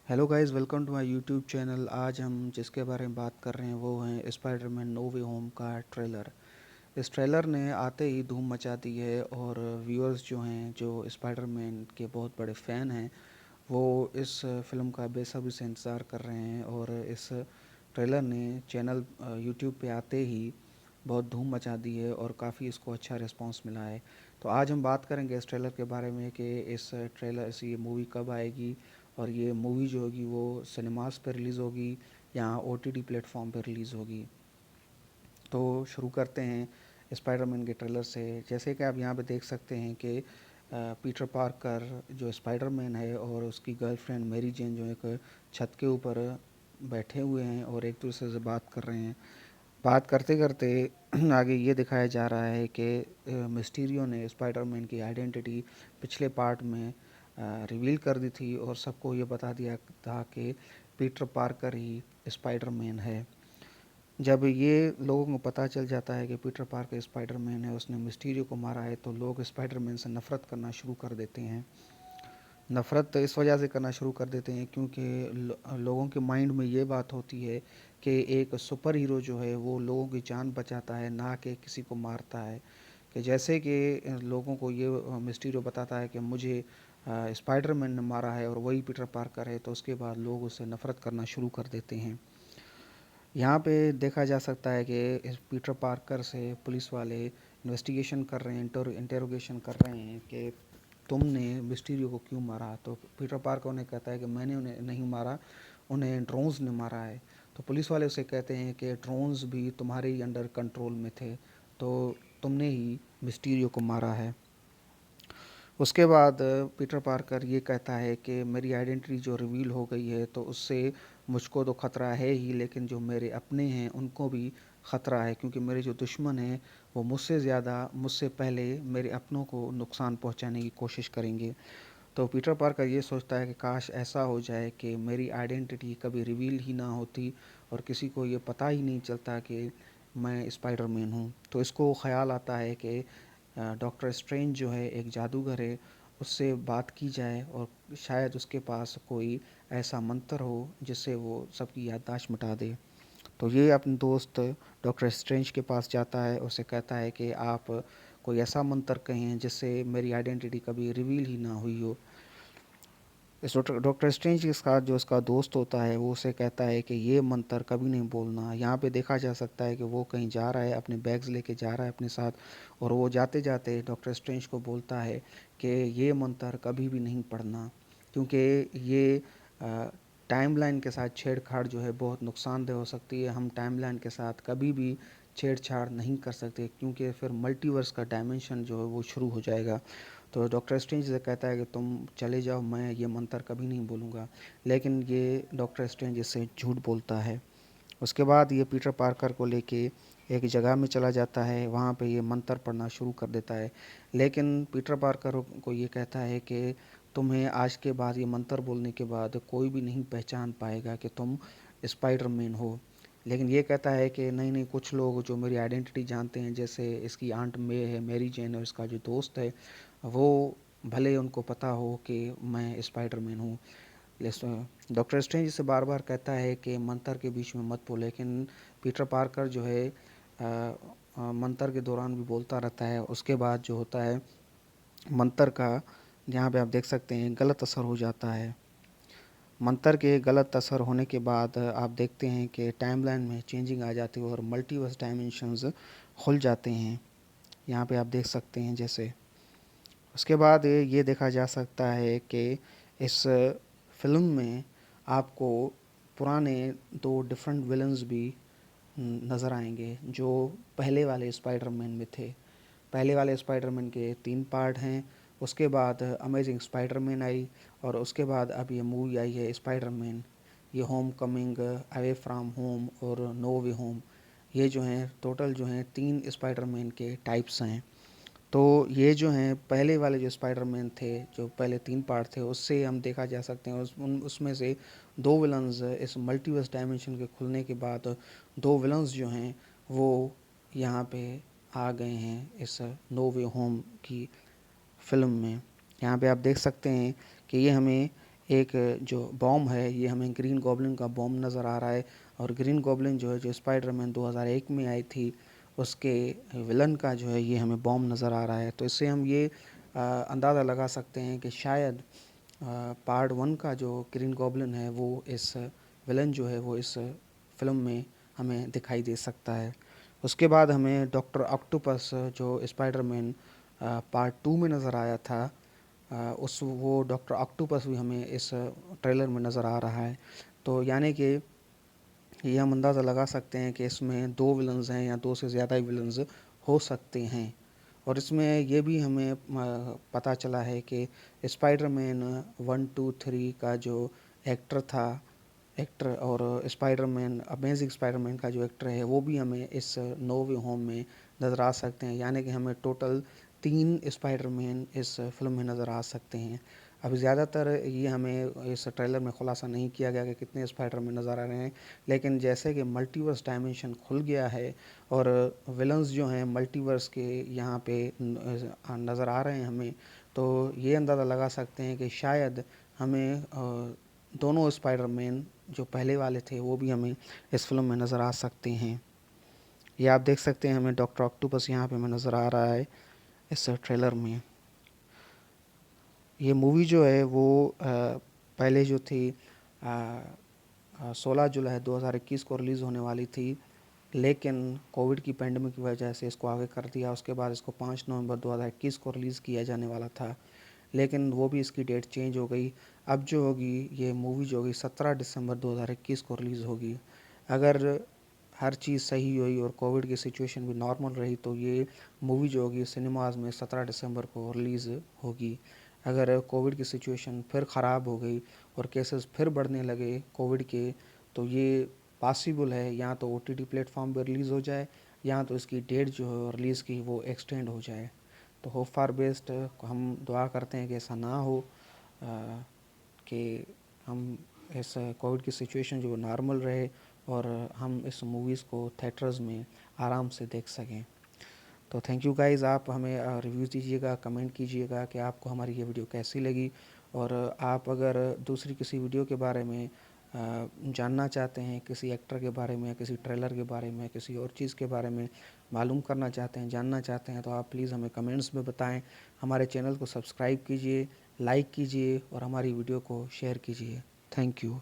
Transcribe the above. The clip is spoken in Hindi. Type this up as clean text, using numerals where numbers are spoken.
Hello guys, welcome to my YouTube channel. आज हम जिसके बारे में बात कर रहे हैं वो है स्पाइडरमैन नो वे होम का ट्रेलर। इस ट्रेलर ने आते ही धूम मचा दी है और व्यूअर्स जो हैं, जो स्पाइडरमैन के बहुत बड़े फ़ैन हैं, वो इस फिल्म का बेसब्री से इंतज़ार कर रहे हैं। और इस ट्रेलर ने चैनल यूट्यूब पे आते ही बहुत धूम मचा दी है और काफ़ी इसको अच्छा रिस्पांस मिला है। तो आज हम बात करेंगे इस ट्रेलर के बारे में कि इस ट्रेलर से ये मूवी कब आएगी और ये मूवी जो होगी वो सिनेमास पर रिलीज़ होगी या ओटीटी प्लेटफॉर्म पर रिलीज़ होगी। तो शुरू करते हैं स्पाइडरमैन के ट्रेलर से। जैसे कि आप यहाँ पे देख सकते हैं कि पीटर पार्कर जो स्पाइडरमैन है और उसकी गर्लफ्रेंड मैरी जेन जो एक छत के ऊपर बैठे हुए हैं और एक दूसरे से बात कर रहे हैं। बात करते करते आगे ये दिखाया जा रहा है कि मिस्टीरियो ने स्पाइडरमैन की आइडेंटिटी पिछले पार्ट में रिवील कर दी थी और सबको ये बता दिया था कि पीटर पार्कर ही स्पाइडरमैन है। जब ये लोगों को पता चल जाता है कि पीटर पार्कर स्पाइडरमैन है, उसने मिस्टीरियो को मारा है, तो लोग स्पाइडरमैन से नफ़रत करना शुरू कर देते हैं। नफ़रत इस वजह से करना शुरू कर देते हैं क्योंकि लोगों के माइंड में ये बात होती है कि एक सुपर हीरो जो है वो लोगों की जान बचाता है, ना कि किसी को मारता है। कि जैसे कि लोगों को ये मिस्टीरियो बताता है कि मुझे स्पाइडरमैन ने मारा है और वही पीटर पार्कर है, तो उसके बाद लोग उससे नफ़रत करना शुरू कर देते हैं। यहाँ पे देखा जा सकता है कि इस पीटर पार्कर से पुलिस वाले इन्वेस्टिगेशन कर रहे हैं, इंटेरोगेशन कर रहे हैं कि तुमने मिस्टीरियो को क्यों मारा। तो पीटर पार्कर उन्हें कहता है कि मैंने उन्हें नहीं मारा, उन्हें ड्रोन्स ने मारा है। तो पुलिस वाले उसे कहते हैं कि ड्रोन्स भी तुम्हारे ही अंडर कंट्रोल में थे, तो तुमने ही मिस्टीरियो को मारा है। उसके बाद पीटर पार्कर ये कहता है कि मेरी आइडेंटिटी जो रिवील हो गई है तो उससे मुझको तो ख़तरा है ही, लेकिन जो मेरे अपने हैं उनको भी ख़तरा है, क्योंकि मेरे जो दुश्मन हैं वो मुझसे ज़्यादा, मुझसे पहले मेरे अपनों को नुकसान पहुंचाने की कोशिश करेंगे। तो पीटर पार्कर ये सोचता है कि काश ऐसा हो जाए कि मेरी आइडेंटिटी कभी रिवील ही ना होती और किसी को ये पता ही नहीं चलता कि मैं स्पाइडरमैन हूँ। तो इसको ख़याल आता है कि डॉक्टर स्ट्रेंज जो है एक जादूगर है, उससे बात की जाए और शायद उसके पास कोई ऐसा मंत्र हो जिससे वो सबकी याददाश्त मिटा दे। तो ये अपने दोस्त डॉक्टर स्ट्रेंज के पास जाता है, उसे कहता है कि आप कोई ऐसा मंत्र कहें जिससे मेरी आइडेंटिटी कभी रिवील ही ना हुई हो। इस डॉक्टर स्ट्रेंज के साथ जो उसका दोस्त होता है वो उसे कहता है कि ये मंत्र कभी नहीं बोलना। यहाँ पे देखा जा सकता है कि वो कहीं जा रहा है, अपने बैग्स लेके जा रहा है अपने साथ, और वो जाते जाते डॉक्टर स्ट्रेंज को बोलता है कि ये मंत्र कभी भी नहीं पढ़ना, क्योंकि ये टाइमलाइन के साथ छेड़छाड़ जो है बहुत नुकसानदेह हो सकती है। हम टाइमलाइन के साथ कभी भी छेड़छाड़ नहीं कर सकते, क्योंकि फिर मल्टीवर्स का डायमेंशन जो है वो शुरू हो जाएगा। तो डॉक्टर स्ट्रेंज से कहता है कि तुम चले जाओ, मैं ये मंत्र कभी नहीं बोलूँगा। लेकिन ये डॉक्टर स्ट्रेंज इससे झूठ बोलता है। उसके बाद ये पीटर पार्कर को लेके एक जगह में चला जाता है, वहाँ पे ये मंत्र पढ़ना शुरू कर देता है। लेकिन पीटर पार्कर को ये कहता है कि तुम्हें आज के बाद, ये मंत्र बोलने के बाद कोई भी नहीं पहचान पाएगा कि तुम स्पाइडरमैन हो। लेकिन ये कहता है कि नहीं नहीं, कुछ लोग जो मेरी आइडेंटिटी जानते हैं, जैसे इसकी आंट मे है, मैरी जेन, और इसका जो दोस्त है, वो भले उनको पता हो कि मैं स्पाइडरमैन हूँ। डॉक्टर स्ट्रेंज से बार बार कहता है कि मंत्र के बीच में मत बोल, लेकिन पीटर पार्कर जो है मंत्र के दौरान भी बोलता रहता है। उसके बाद जो होता है, मंत्र का यहाँ पे आप देख सकते हैं गलत असर हो जाता है। मंत्र के गलत असर होने के बाद आप देखते हैं कि टाइमलाइन में चेंजिंग आ जाती है और मल्टीवर्स डायमेंशंस खुल जाते हैं। यहाँ पे आप देख सकते हैं जैसे। उसके बाद ये देखा जा सकता है कि इस फिल्म में आपको पुराने दो डिफरेंट विलन्स भी नज़र आएंगे जो पहले वाले स्पाइडरमैन में थे। पहले वाले स्पाइडरमैन के 3 पार्ट हैं। उसके बाद अमेजिंग स्पाइडरमैन आई और उसके बाद अब ये मूवी आई है स्पाइडरमैन, ये home coming, away from home और नो वे होम। ये जो हैं टोटल जो हैं 3 स्पाइडरमैन के टाइप्स हैं। तो ये जो हैं पहले वाले जो स्पाइडरमैन थे, जो पहले 3 पार्ट थे, उससे हम देखा जा सकते हैं उसमें से 2 विलन्स इस मल्टीवर्स डायमेंशन के खुलने के बाद 2 विलन्स जो हैं वो यहाँ पे आ गए हैं इस नो वे होम की फ़िल्म में। यहाँ पे आप देख सकते हैं कि ये हमें एक जो बॉम्ब है ये हमें ग्रीन गॉब्लिन का बॉम्ब नज़र आ रहा है। और ग्रीन गॉब्लिन जो है जो स्पाइडरमैन 2001 में आई थी उसके विलन का जो है ये हमें बॉम्ब नज़र आ रहा है। तो इससे हम ये अंदाज़ा लगा सकते हैं कि शायद पार्ट 1 का जो ग्रीन गॉब्लिन है वो इस विलन जो है वो इस फिल्म में हमें दिखाई दे सकता है। उसके बाद हमें डॉक्टर ऑक्टोपस जो स्पाइडरमैन पार्ट 2 में नज़र आया था, उस वो डॉक्टर ऑक्टोपस भी हमें इस ट्रेलर में नज़र आ रहा है। तो यानी कि ये हम अंदाज़ा लगा सकते हैं कि इसमें 2 विलन्स हैं या 2 से ज़्यादा ही विलन्स हो सकते हैं। और इसमें ये भी हमें पता चला है कि स्पाइडरमैन 1, 2, 3 का जो एक्टर था एक्टर और स्पाइडरमैन अमेजिंग स्पाइडरमैन का जो एक्टर है वो भी हमें इस नो वे होम में नज़र आ सकते हैं। यानी कि हमें टोटल 3 स्पाइडरमैन इस फिल्म में नज़र आ सकते हैं। अभी ज़्यादातर ये हमें इस ट्रेलर में खुलासा नहीं किया गया कि कितने स्पाइडरमैन नज़र आ रहे हैं, लेकिन जैसे कि मल्टीवर्स डायमेंशन खुल गया है और विलन्स जो हैं मल्टीवर्स के यहाँ पे नज़र आ रहे हैं हमें, तो ये अंदाज़ा लगा सकते हैं कि शायद हमें दोनों स्पाइडरमैन जो पहले वाले थे वो भी हमें इस फिल्म में नज़र आ सकते हैं। ये आप देख सकते हैं हमें डॉक्टर ऑक्टोपस यहाँ पे हमें नज़र आ रहा है इस ट्रेलर में। ये मूवी जो है वो पहले जो थी 16 जुलाई 2021 को रिलीज़ होने वाली थी, लेकिन कोविड की पैंडमिक की वजह से इसको आगे कर दिया। उसके बाद इसको 5 नवंबर 2021 को रिलीज़ किया जाने वाला था, लेकिन वो भी इसकी डेट चेंज हो गई। अब जो होगी ये मूवी जो होगी 17 दिसंबर 2021 को रिलीज़ होगी। अगर हर चीज़ सही हुई और कोविड की सिचुएशन भी नॉर्मल रही तो ये मूवी जो होगी सिनेमाज में 17 दिसंबर को रिलीज़ होगी। अगर कोविड की सिचुएशन फिर ख़राब हो गई और केसेस फिर बढ़ने लगे कोविड के, तो ये पॉसिबल है या तो OTT प्लेटफॉर्म पर रिलीज़ हो जाए या तो इसकी डेट जो है रिलीज़ की वो एक्सटेंड हो जाए। तो होप फॉर बेस्ट, हम दुआ करते हैं कि ऐसा ना हो, कि हम इस कोविड की सिचुएशन जो नॉर्मल रहे और हम इस मूवीज़ को थिएटर्स में आराम से देख सकें। तो थैंक यू गाइज़, आप हमें रिव्यूज़ दीजिएगा, कमेंट कीजिएगा कि आपको हमारी ये वीडियो कैसी लगी। और आप अगर दूसरी किसी वीडियो के बारे में जानना चाहते हैं, किसी एक्टर के बारे में, किसी ट्रेलर के बारे में, किसी और चीज़ के बारे में मालूम करना चाहते हैं, जानना चाहते हैं, तो आप प्लीज़ हमें कमेंट्स में बताएं। हमारे चैनल को सब्सक्राइब कीजिए, लाइक कीजिए और हमारी वीडियो को शेयर कीजिए। Thank you.